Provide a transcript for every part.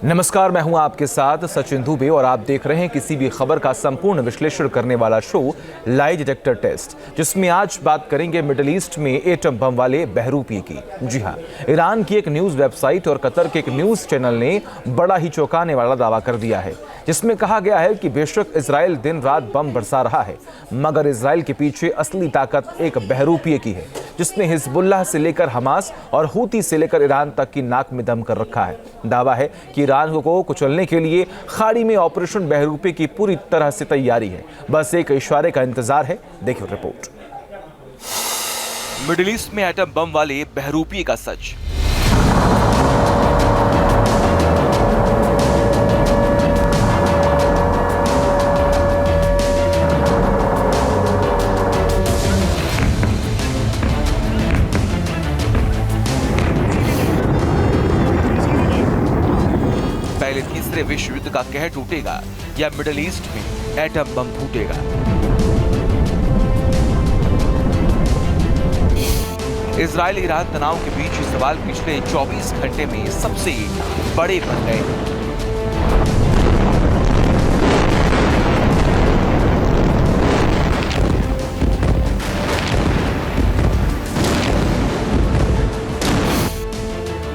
नमस्कार, मैं हूं आपके साथ सचिन दुबे और आप देख रहे हैं किसी भी खबर का संपूर्ण विश्लेषण करने वाला शो लाई डिटेक्टर टेस्ट, जिसमें आज बात करेंगे मिडिल ईस्ट में एटम बम वाले बहरूपी की। जी हां, ईरान की एक न्यूज वेबसाइट और कतर के एक न्यूज चैनल ने बड़ा ही चौंकाने वाला दावा कर दिया है, जिसमें कहा गया है कि बेशक इजराइल दिन रात बम बरसा रहा है, मगर इजराइल के पीछे असली ताकत एक बहरूपी की है, जिसने हिजबुल्लाह से लेकर हमास और हूती से लेकर ईरान तक की नाक में दम कर रखा है। दावा है कि ईरान को कुचलने के लिए खाड़ी में ऑपरेशन बहरूपी की पूरी तरह से तैयारी है, बस एक इशारे का इंतजार है। देखिए रिपोर्ट। मिडिल ईस्ट में एटम बम वाले बहरूपी का सच। पहले तीसरे विश्व युद्ध का कहर टूटेगा या मिडिल ईस्ट में एटम बम फूटेगा। इजराइल ईरान तनाव के बीच ये सवाल पिछले 24 घंटे में सबसे बड़े बन गए।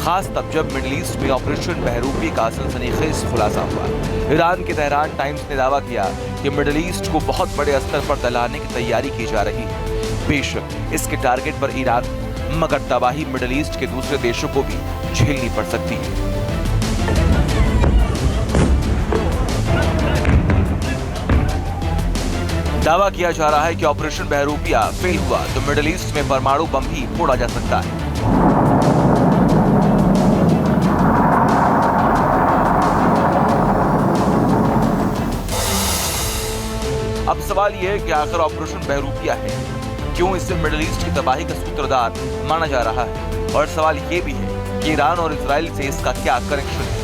खास तब जब मिडिल ईस्ट में ऑपरेशन बहरूपी का सनसनीखेज खुलासा हुआ। ईरान के तेहरान टाइम्स ने दावा किया कि मिडिल ईस्ट को बहुत बड़े स्तर पर दलाने की तैयारी की जा रही है। बेशक इसके टारगेट पर ईरान, मगर तबाही मिडिल ईस्ट के दूसरे देशों को भी झेलनी पड़ सकती है। दावा किया जा रहा है कि ऑपरेशन बहरूपिया फेल हुआ तो मिडिल ईस्ट में परमाणु बम भी फोड़ा जा सकता है। अब सवाल यह है कि आखिर ऑपरेशन बहरूपिया है, क्यों इसे मिडिल ईस्ट की तबाही का सूत्रधार माना जा रहा है, और सवाल यह भी है कि ईरान और इजराइल से इसका क्या कनेक्शन है।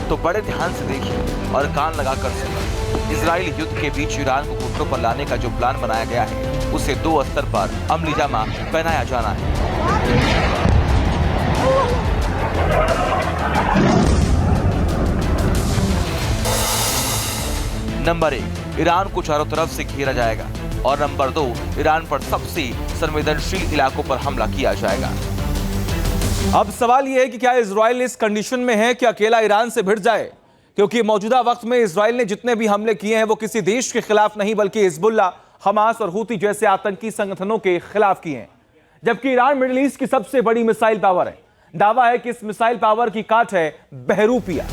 तो बड़े ध्यान से देखिए और कान लगाकर सुनिए। इजराइल युद्ध के बीच ईरान को घुटनों पर लाने का जो प्लान बनाया गया है, उसे दो स्तर पर अमली जामा पहनाया जाना है। नंबर 1, ईरान को चारों तरफ से घेरा जाएगा, और नंबर 2, ईरान पर सबसे संवेदनशील इलाकों पर हमला किया जाएगा। अब सवाल यह है कि क्या इजराइल इस कंडीशन में है कि अकेला ईरान से भिड़ जाए, क्योंकि मौजूदा वक्त में इजराइल ने जितने भी हमले किए हैं वो किसी देश के खिलाफ नहीं, बल्कि हिजबुल्लाह, हमास और हूती जैसे आतंकी संगठनों के खिलाफ किए हैं, जबकि ईरान मिडिल ईस्ट की सबसे बड़ी मिसाइल पावर है। दावा है कि इस मिसाइल पावर की काट है बहरूपिया।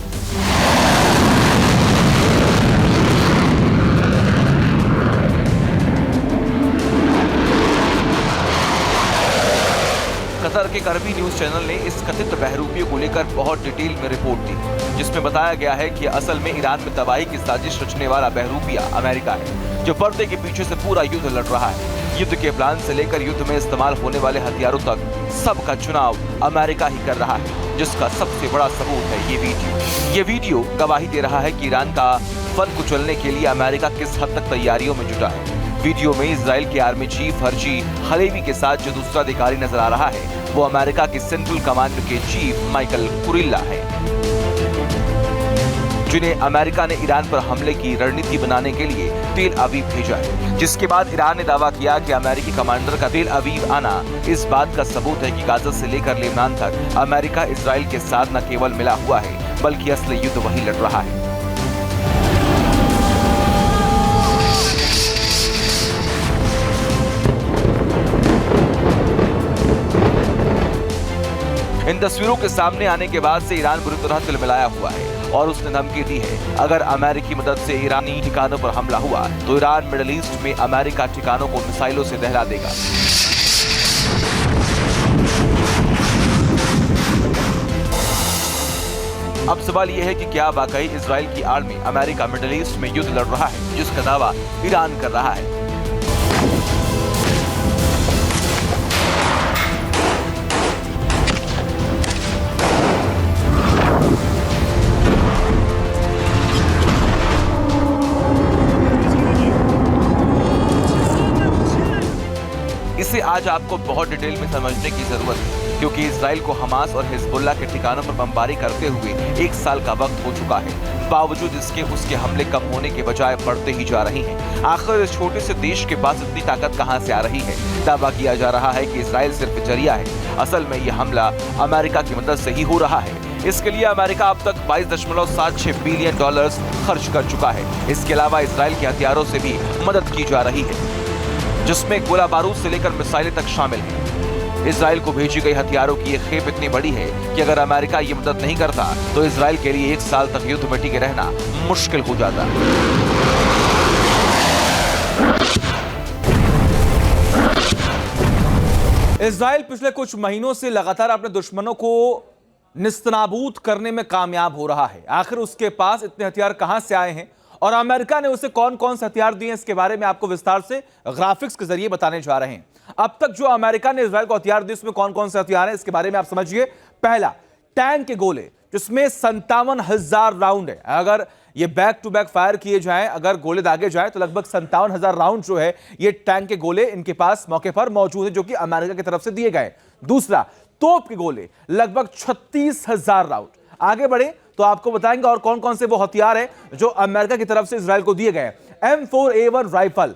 कतर के करबी न्यूज चैनल ने इस कथित बहरूपियों को लेकर बहुत डिटेल में रिपोर्ट दी, जिसमें बताया गया है कि असल में ईरान में तबाही की साजिश रचने वाला बहरूपिया अमेरिका है, जो पर्दे के पीछे से पूरा युद्ध लड़ रहा है। युद्ध के प्लान से लेकर युद्ध में इस्तेमाल होने वाले हथियारों तक सबका चुनाव अमेरिका ही कर रहा है, जिसका सबसे बड़ा सबूत है ये वीडियो। ये वीडियो गवाही दे रहा है कि ईरान का फन कुचलने के लिए अमेरिका किस हद तक तैयारियों में जुटा है। वीडियो में इजराइल के आर्मी चीफ हर्जी हलेवी के साथ जो दूसरा अधिकारी नजर आ रहा है, वो अमेरिका के सेंट्रल कमांड के चीफ माइकल कुरिल्ला है, जिन्हें अमेरिका ने ईरान पर हमले की रणनीति बनाने के लिए तेल अवीव भेजा है। जिसके बाद ईरान ने दावा किया कि अमेरिकी कमांडर का तेल अवीव आना इस बात का सबूत है कि गाजा से लेकर लेबनान तक अमेरिका इजराइल के साथ न केवल मिला हुआ है, बल्कि असली युद्ध वही लड़ रहा है। इन तस्वीरों के सामने आने के बाद से ईरान बुरी तरह तिलमिलाया हुआ है और उसने धमकी दी है, अगर अमेरिकी मदद से ईरानी ठिकानों पर हमला हुआ तो ईरान मिडिल ईस्ट में अमेरिका ठिकानों को मिसाइलों से दहला देगा। अब सवाल यह है कि क्या वाकई इजराइल की आड़ में अमेरिका मिडिल ईस्ट में युद्ध लड़ रहा है, जिसका दावा ईरान कर रहा है। आज आपको बहुत डिटेल में समझने की जरूरत है, क्योंकि इजराइल को हमास और हिजबुल्लाह के ठिकानों पर बमबारी करते हुए 1 साल का वक्त हो चुका है। बावजूद इसके उसके हमले कम होने के बजाय बढ़ते ही जा रहे हैं। आखिर इस छोटे से देश के पास इतनी ताकत कहां से आ रही है? दावा किया जा रहा है कि इजराइल सिर्फ जरिया है। असल में यह हमला अमेरिका की मदद से ही हो रहा है। इसके लिए अमेरिका अब तक $22.76 बिलियन खर्च कर चुका है। इसके अलावा इजराइल के हथियारों से भी मदद की जा रही है, जिसमें गोला बारूद से लेकर मिसाइलें तक शामिल हैं। इजराइल को भेजी गई हथियारों की यह खेप इतनी बड़ी है कि अगर अमेरिका ये मदद नहीं करता तो इजराइल के लिए 1 साल तक युद्ध में टिके रहना मुश्किल हो जाता। इजराइल पिछले कुछ महीनों से लगातार अपने दुश्मनों को निस्तनाबूद करने में कामयाब हो रहा है। आखिर उसके पास इतने हथियार कहां से आए हैं और अमेरिका ने उसे कौन कौन से हथियार दिए, इसके बारे में आपको विस्तार से ग्राफिक्स के जरिए बताने जा रहे हैं। अब तक जो अमेरिका ने इजराइल को हथियार दिए उसमें कौन कौन से हथियार हैं, इसके बारे में आप समझिए। पहला, टैंक के गोले, जिसमें 57,000 राउंड है। अगर ये बैक टू बैक फायर किए जाएं, अगर गोले दागे जाएं तो लगभग 57,000 राउंड जो है ये टैंक के गोले इनके पास मौके पर मौजूद है, जो कि अमेरिका की तरफ से दिए गए। दूसरा, तोप के गोले लगभग 36,000 राउंड। आगे बढ़े तो आपको बताएंगे और कौन कौन से वो हथियार हैं जो अमेरिका की तरफ से इजराइल को दिए गए। M4A1 राइफल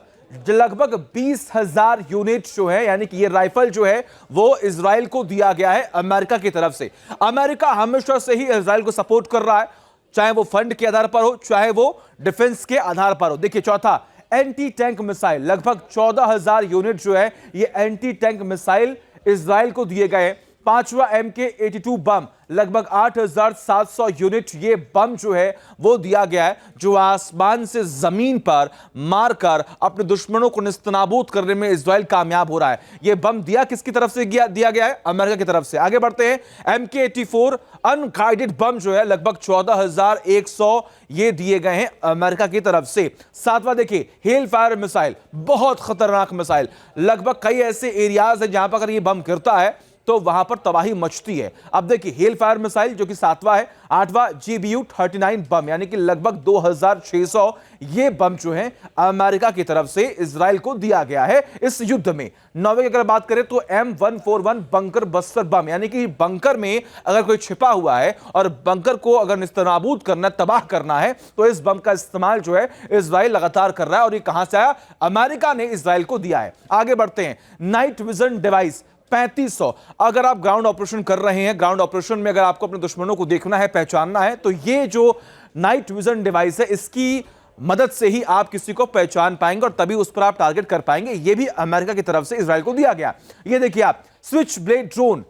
लगभग 20,000 यूनिट जो है, यानी कि ये राइफल जो है वो इजराइल को दिया गया है अमेरिका की तरफ से। अमेरिका हमेशा से ही इजराइल को सपोर्ट कर रहा है, चाहे वो फंड के आधार पर हो, चाहे वो डिफेंस के आधार पर हो। देखिए, चौथा, एंटी टैंक मिसाइल लगभग 14,000 यूनिट जो है ये एंटी टैंक मिसाइल इजराइल को दिए गए। पांचवा, MK82 बम लगभग 8,700 यूनिट ये बम जो है वो दिया गया है, जो आसमान से जमीन पर मारकर अपने दुश्मनों को निस्तनाबूद करने में इजराइल कामयाब हो रहा है। ये बम दिया किसकी तरफ से दिया गया है? अमेरिका की तरफ से। आगे बढ़ते हैं, MK84 अनगाइडेड बम जो है लगभग 14,100 ये दिए गए हैं अमेरिका की तरफ से। सातवां, देखिए, हेल फायर मिसाइल, बहुत खतरनाक मिसाइल। लगभग कई ऐसे एरियाज है जहां पर अगर ये बम गिरता है तो वहां पर तबाही मचती है। अब देखिए, हेल फायर मिसाइल जो कि 7वां है। 8वां, GBU-39 बम, यानी कि लगभग 2,600 ये बम जो है अमेरिका की तरफ से इजराइल को दिया गया है इस युद्ध में। 9वें की अगर बात करें तो M141 बंकर बस्टर बम, यानी कि बंकर में अगर कोई छिपा हुआ है और बंकर को अगर निस्तनाबूद करना, तबाह करना है, तो इस बम का इस्तेमाल जो है इजराइल लगातार कर रहा है। और ये कहां से आया? अमेरिका ने इजराइल को दिया है। आगे बढ़ते हैं, नाइट विजन डिवाइस 3500। अगर आप ग्राउंड ऑपरेशन कर रहे हैं, ग्राउंड ऑपरेशन में अगर आपको अपने दुश्मनों को देखना है, पहचानना है, तो ये जो नाइट विजन डिवाइस है इसकी मदद से ही आप किसी को पहचान पाएंगे और तभी उस पर आप टारगेट कर पाएंगे। ये भी अमेरिका की तरफ से इजराइल को दिया गया। ये देखिए आप, स्विच ब्लेड ड्रोन,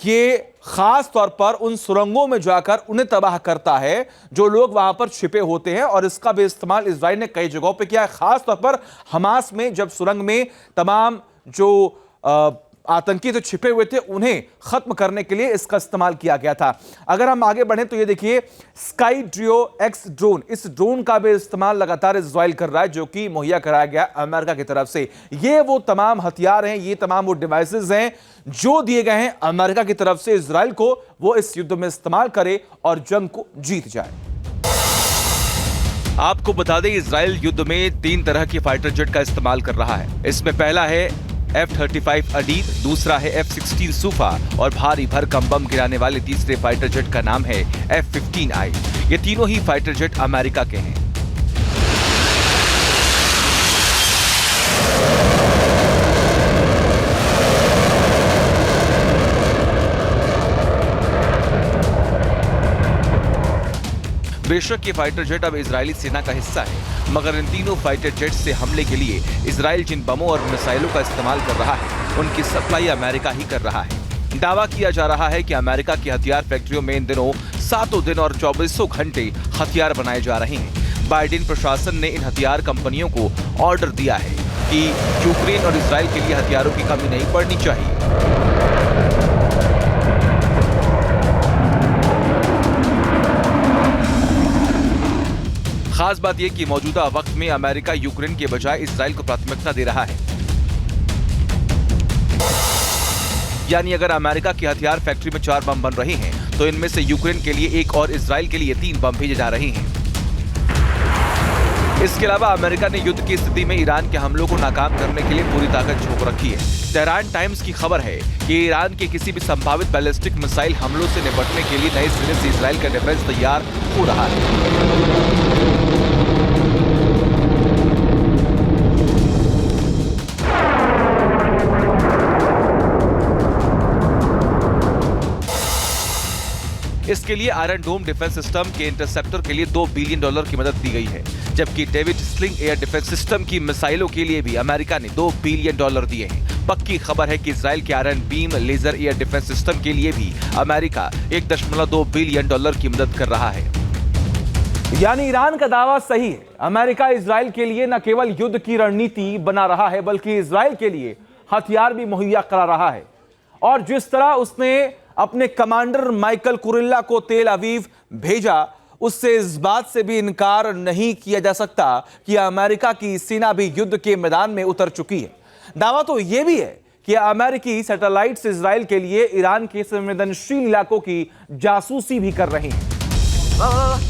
ये खास तौर पर उन सुरंगों में जाकर उन्हें तबाह करता है जो लोग वहां पर छिपे होते हैं, और इसका भी इस्तेमाल इजराइल ने कई जगहों पर किया है। खास तौर पर हमास में जब सुरंग में तमाम जो आतंकी तो छिपे हुए थे उन्हें खत्म करने के लिए इसका इस्तेमाल किया गया था। अगर हम आगे बढ़ें तो ये देखिए, स्काई ड्रियो X ड्रोन, इस ड्रोन का भी इस्तेमाल लगातार इजराइल कर रहा है, जो कि मुहैया कराया गया अमेरिका की तरफ से। ये वो तमाम हथियार हैं, ये तमाम वो डिवाइसेस हैं जो दिए गए हैं अमेरिका की तरफ से इजराइल को, वो इस युद्ध में इस्तेमाल करे और जंग को जीत जाए। आपको बता दें, इजराइल युद्ध में 3 तरह के फाइटर जेट का इस्तेमाल कर रहा है। इसमें पहला है F-35 अडीर, दूसरा है F-16 सूफा और भारी भरकम बम गिराने वाले तीसरे फाइटर जेट का नाम है F-15I। ये तीनों ही फाइटर जेट अमेरिका के हैं। बेशक ये फाइटर जेट अब इजरायली सेना का हिस्सा है, मगर इन तीनों फाइटर जेट से हमले के लिए इजराइल जिन बमों और मिसाइलों का इस्तेमाल कर रहा है उनकी सप्लाई अमेरिका ही कर रहा है। दावा किया जा रहा है कि अमेरिका की हथियार फैक्ट्रियों में इन दिनों 7 दिन और 24 घंटे हथियार बनाए जा रहे हैं। बाइडेन प्रशासन ने इन हथियार कंपनियों को ऑर्डर दिया है कि यूक्रेन और इजराइल के लिए हथियारों की कमी नहीं पड़नी चाहिए। खास बात यह कि मौजूदा वक्त में अमेरिका यूक्रेन के बजाय इजराइल को प्राथमिकता दे रहा है। यानी अगर अमेरिका की हथियार फैक्ट्री में 4 बम बन रहे हैं तो इनमें से यूक्रेन के लिए 1 और इजराइल के लिए 3 बम भेजे जा रहे हैं। इसके अलावा अमेरिका ने युद्ध की स्थिति में ईरान के हमलों को नाकाम करने के लिए पूरी ताकत झोंक रखी है। तेहरान टाइम्स की खबर है कि ईरान के किसी भी संभावित बैलिस्टिक मिसाइल हमलों से निपटने के लिए नए सिरे से इजराइल का डिफेंस तैयार हो रहा है। इसके लिए आयरन डोम डिफेंस सिस्टम के इंटरसेप्टर के लिए $2 बिलियन की मदद दी गई है, जबकि David sling air defence system की मिसाइलों के लिए भी अमेरिका ने $2 बिलियन दिए हैं। पक्की खबर है कि इजराइल के Iron Beam laser air defence system के लिए भी अमेरिका $1.2 बिलियन की मदद कर रहा है। यानी ईरान का दावा सही है, अमेरिका इजराइल के लिए न केवल युद्ध की रणनीति बना रहा है बल्कि इजराइल के लिए हथियार भी मुहैया करा रहा है। और जिस तरह उसने अपने कमांडर माइकल कुरिल्ला को तेल अवीव भेजा, उससे इस बात से भी इनकार नहीं किया जा सकता कि अमेरिका की सेना भी युद्ध के मैदान में उतर चुकी है। दावा तो यह भी है कि अमेरिकी सैटेलाइट्स इजराइल के लिए ईरान के संवेदनशील इलाकों की जासूसी भी कर रहे हैं।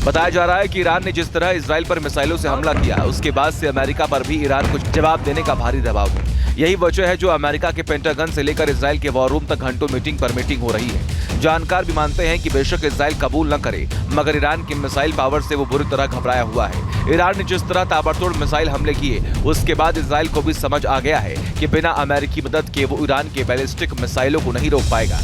बताया जा रहा है कि ईरान ने जिस तरह इजराइल पर मिसाइलों से हमला किया, उसके बाद से अमेरिका पर भी ईरान को जवाब देने का भारी दबाव है। यही वजह है जो अमेरिका के पेंटागन से लेकर इजराइल के वॉर रूम तक घंटों मीटिंग पर मीटिंग हो रही है। जानकार भी मानते हैं कि बेशक इजराइल कबूल न करे, मगर ईरान की मिसाइल पावर से वो बुरी तरह घबराया हुआ है। ईरान ने जिस तरह ताबड़तोड़ मिसाइल हमले किए, उसके बाद इजराइल को भी समझ आ गया है कि बिना अमेरिकी मदद के वो ईरान के बैलिस्टिक मिसाइलों को नहीं रोक पाएगा,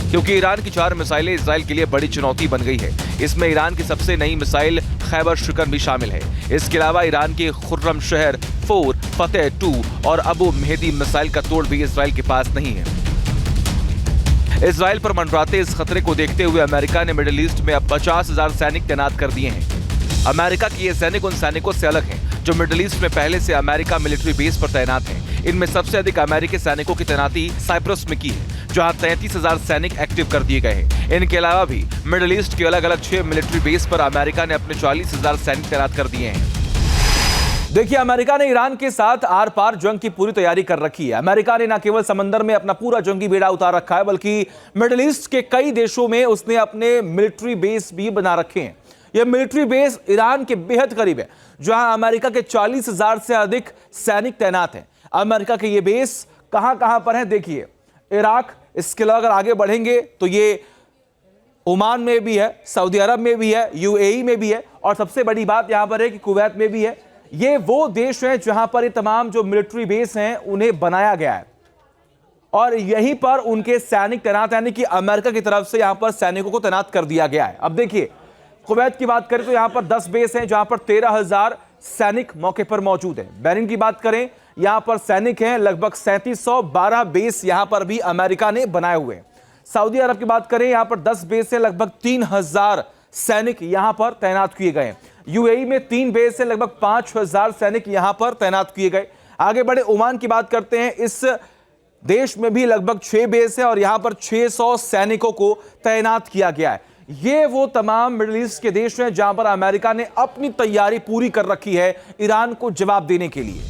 क्योंकि ईरान की 4 मिसाइलें इजराइल के लिए बड़ी चुनौती बन गई है। इसमें ईरान की सबसे नई मिसाइल खैबर शिकन भी शामिल है। इसके अलावा ईरान के खुर्रम शहर 4, फतेह 2 और अबू मेहदी मिसाइल का तोड़ भी इजराइल के पास नहीं है। इजराइल पर मंडराते इस खतरे को देखते हुए अमेरिका ने मिडिल ईस्ट में अब 50,000 सैनिक तैनात कर दिए हैं। अमेरिका के ये सैनिक उन सैनिकों से अलग हैं जो मिडिल ईस्ट में पहले से अमेरिका मिलिट्री बेस पर तैनात हैं। इनमें सबसे अधिक अमेरिकी सैनिकों की तैनाती साइप्रस में की है, जहां 33,000 सैनिक एक्टिव कर दिए गए हैं। इनके अलावा भी मिडिल ईस्ट के अलग अलग 6 मिलिट्री बेस पर अमेरिका ने अपने 40,000 सैनिक तैनात कर दिए हैं। देखिए, अमेरिका ने ईरान के साथ आर पार जंग की पूरी तैयारी कर रखी है। अमेरिका ने न केवल समंदर में अपना पूरा जंगी बेड़ा उतार रखा है, बल्कि मिडिल ईस्ट के कई देशों में उसने अपने मिलिट्री बेस भी बना रखे हैं। यह मिलिट्री बेस ईरान के बेहद करीब है, जहां अमेरिका के 40,000 से अधिक सैनिक तैनात हैं। अमेरिका के ये बेस कहां पर है देखिए, इराक, इसके अलावा अगर आगे बढ़ेंगे तो ये ओमान में भी है, सऊदी अरब में भी है, यूएई में भी है, और सबसे बड़ी बात यहां पर है कि कुवैत में भी है। ये वो देश हैं जहां पर ये तमाम जो मिलिट्री बेस हैं उन्हें बनाया गया है और यहीं पर उनके सैनिक तैनात, यानी कि अमेरिका की तरफ से यहां पर सैनिकों को तैनात कर दिया गया है। अब देखिए, कुवैत की बात करें तो यहां पर 10 बेस हैं जहां पर 13,000 सैनिक मौके पर मौजूद हैं। बहरीन की बात करें, यहां पर सैनिक हैं लगभग 3712 बेस यहां पर भी अमेरिका ने बनाए हुए हैं। सऊदी अरब की बात करें, यहां पर 10 बेस है, लगभग 3,000 सैनिक यहां पर तैनात किए गए हैं। यूएई में 3 बेस से लगभग 5,000 सैनिक यहां पर तैनात किए गए। आगे बढ़े ओमान की बात करते हैं, इस देश में भी लगभग 6 बेस है और यहां पर 600 सैनिकों को तैनात किया गया है। ये वो तमाम मिडिल ईस्ट के देश हैं जहां पर अमेरिका ने अपनी तैयारी पूरी कर रखी है ईरान को जवाब देने के लिए।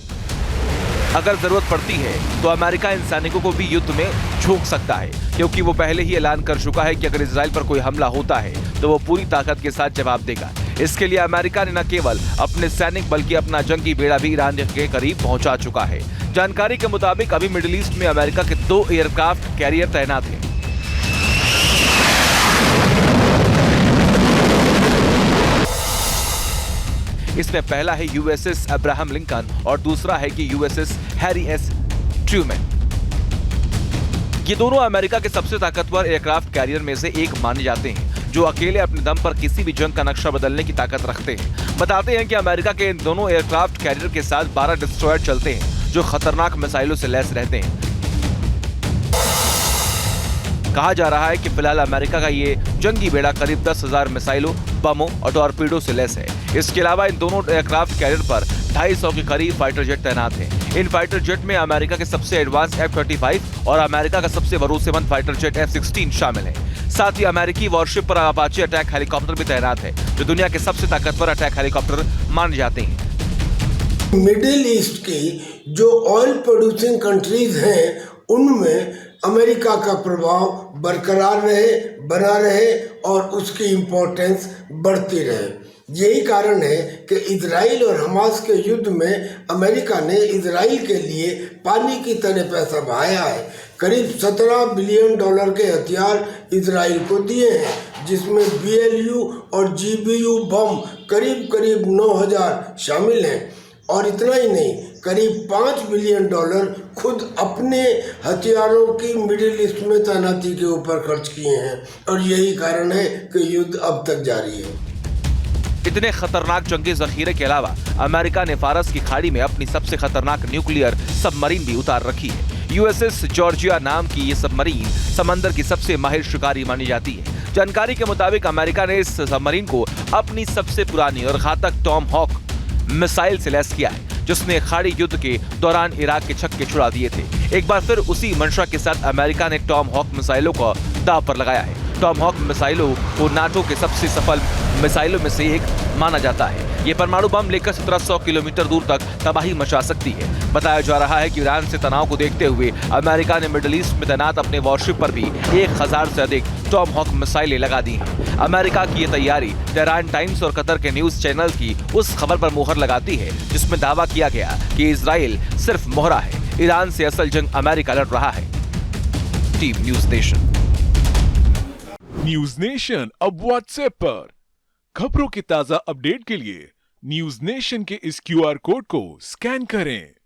अगर जरूरत पड़ती है तो अमेरिका इन सैनिकों को भी युद्ध में झोंक सकता है, क्योंकि वो पहले ही ऐलान कर चुका है कि अगर इजराइल पर कोई हमला होता है तो वो पूरी ताकत के साथ जवाब देगा। इसके लिए अमेरिका ने न केवल अपने सैनिक बल्कि अपना जंगी बेड़ा भी ईरान के करीब पहुंचा चुका है। जानकारी के मुताबिक अभी मिडिल ईस्ट में अमेरिका के 2 एयरक्राफ्ट कैरियर तैनात हैं। इसमें पहला है यूएसएस अब्राहम लिंकन और दूसरा है कि यूएसएस हैरी एस ट्रूमैन। ये दोनों अमेरिका के सबसे ताकतवर एयरक्राफ्ट कैरियर में से एक माने जाते हैं, जो अकेले अपने दम पर किसी भी जंग का नक्शा बदलने की ताकत रखते हैं। बताते हैं कि अमेरिका के इन दोनों एयरक्राफ्ट कैरियर के साथ 12 डिस्ट्रॉयर चलते हैं, जो खतरनाक मिसाइलों से लैस रहते हैं। कहा जा रहा है कि फिलहाल अमेरिका का ये जंगी बेड़ा करीब 10,000 मिसाइलों, बमों और टॉर्पीडो से लैस है। इसके अलावा इन दोनों एयरक्राफ्ट कैरियर पर 250 के करीब फाइटर जेट तैनात हैं। इन फाइटर जेट में अमेरिका के सबसे एडवांस F-35 और अमेरिका का सबसे भरोसेमंद फाइटर जेट F-16 शामिल है। साथ ही अमेरिकी वॉरशिप पर अपाचे अटैक हेलीकॉप्टर भी तैनात है, जो दुनिया के सबसे ताकतवर अटैक हेलीकॉप्टर माने जाते हैं। मिडिल ईस्ट की जो ऑयल प्रोड्यूसिंग कंट्रीज हैं, उनमें अमेरिका का प्रभाव बरकरार रहे, बना रहे और उसकी इम्पोर्टेंस बढ़ती रहे। यही कारण है कि इजराइल और हमास के युद्ध में अमेरिका ने इजराइल के लिए पानी की तरह पैसा बहाया है। करीब $17 बिलियन के हथियार इजराइल को दिए हैं, जिसमें BLU और GBU बम करीब करीब 9,000 शामिल हैं। और इतना ही नहीं, करीब $5 बिलियन खुद अपने हथियारों की मिडिल ईस्ट में तैनाती के ऊपर खर्च किए हैं। और यही कारण है कि युद्ध अब तक जारी है। इतने खतरनाक जंगी जखीरे के अलावा अमेरिका ने फारस की खाड़ी में अपनी सबसे खतरनाक न्यूक्लियर सबमरीन भी उतार रखी है। USS जॉर्जिया नाम की ये सबमरीन समंदर की सबसे माहिर शिकारी मानी जाती है। जानकारी के मुताबिक अमेरिका ने इस सबमरीन को अपनी सबसे पुरानी और घातक टॉम हॉक मिसाइल से लैस किया है, जिसने खाड़ी युद्ध के दौरान इराक के छक्के छुड़ा दिए थे। एक बार फिर उसी मंशा के साथ अमेरिका ने टॉम हॉक मिसाइलों को दांव पर लगाया है। टॉम हॉक मिसाइलों को नाटो के सबसे सफल मिसाइलों में से एक माना जाता है। ये परमाणु बम लेकर 1700 किलोमीटर दूर तक तबाही मचा सकती है। बताया जा रहा है कि ईरान से तनाव को देखते हुए अमेरिका ने मिडिल ईस्ट में तैनात अपने वॉरशिप पर भी 1000 से अधिक टॉम हॉक मिसाइलें लगा दी हैं। अमेरिका की ये तैयारी तेहरान टाइम्स और कतर के न्यूज चैनल की उस खबर पर मोहर लगाती है जिसमें दावा किया गया कि इजराइल सिर्फ मोहरा है, ईरान से असल जंग अमेरिका लड़ रहा है। Team news nation. News nation अब व्हाट्सएप पर खबरों की ताजा अपडेट के लिए न्यूज नेशन के इस QR कोड को स्कैन करें।